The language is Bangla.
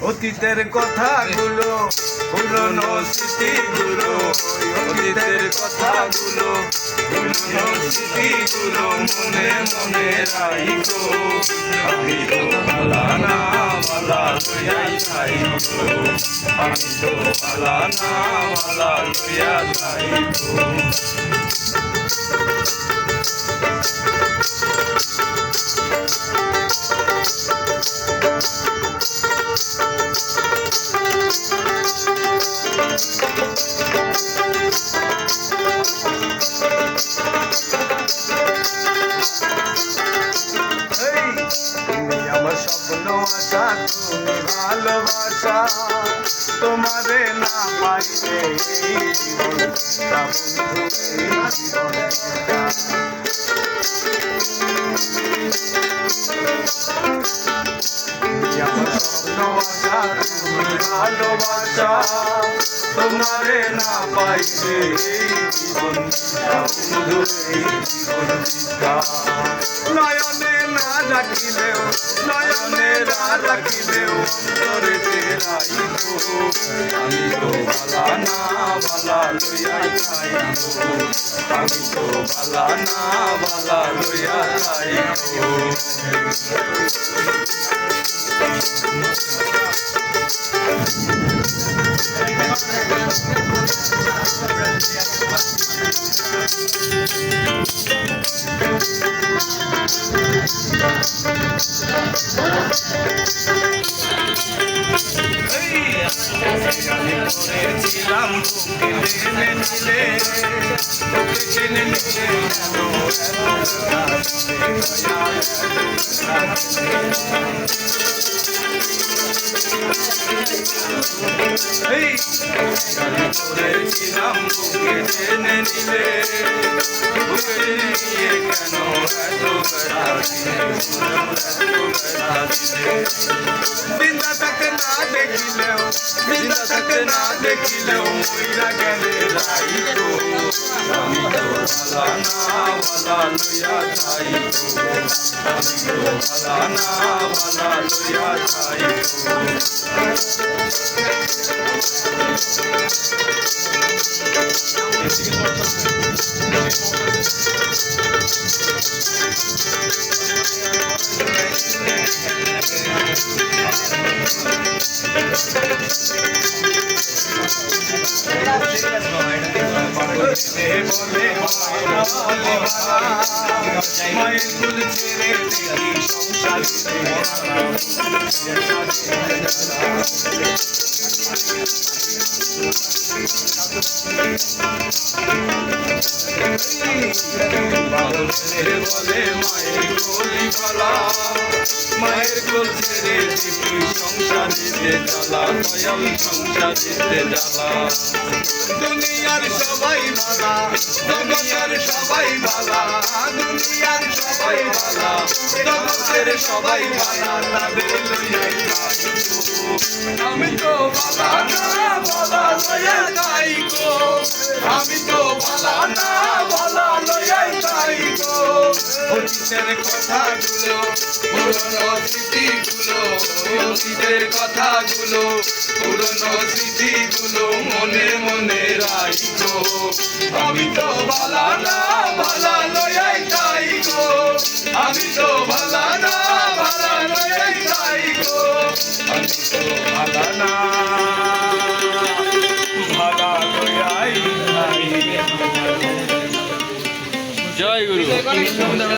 অতীতের কথাগুলো পুরনো স্মৃতিগুলো, অতীতের কথাগুলো পুরনো স্মৃতিগুলো মনে মনে রাখো। আমি তো ভালা না ভালা লইয়াই যাইবো, আমি তো ভালা না ভালা লইয়া যাইবো। তুমি আমার স্বপ্ন আশা, তুমি ভালোবাসা, তোমারে না পাইলে এই জীবনটা বন্ধু, এই জীবনটা। তুমি আমার স্বপ্ন আশা, তুমি ভালোবাসা, তোমারে না পাইলে এই জীবনটা বন্ধু, এই জীবনটা। নয়নে না রাখিলেও, নয়নে না রাখিলেও অন্তরেতে রাখিবো। আমি তো ভালা না ভালা লইয়া যাইবো, আমি তো ভালা না ভালা লইয়া যাইবো। করেছিলাম বুকে টেনে নিলে, বুকে টেনে নিলে করেছিলাম বুকে টেনে নিলে, বুকে নিয়ে কেন এত বেড়া দিলে। বিন্দা তাকে না দেখিলেও, বিন্দা তাকে না দেখিলেও মইরা গেলে রাইতো। আমি তো ভালা না ভালা লইয়া যাইবো, আমি তো ভালা না ভালা লইয়া যাইবো। মায়ের কুল ছেড়ে দেখি সংসার বলে মায়ের গলি পালা, মায়ের কোল ছেড়ে দেখি সংসার দিতে জ্বালা, দয়াল সংসার দিতে জ্বালা। দুনিয়ার সবাই ভালা, দুনিয়ার সবাই ভালা, দুনিয়ার সবাই ভালা, জগতের সবাই ভালা, তাদের লইয়াই যাইবো। আমি তো ভালা না ভালা লইয়া যাইবো, আমি তো ভালা না ভালা লইয়াই যাইবো। অতীতের কথাগুলো পুরনো স্মৃতিগুলো, অতীতের কথাগুলো পুরনো স্মৃতিগুলো মনে মনে রাখো। আমি তো ভালা না ভালা লইয়াই যাইবো, আমি তো ভালা না ভালা লইয়াই যাইবো, আমি তো ভালা না ভালা লইয়াই যাইবো। জয় গুরু।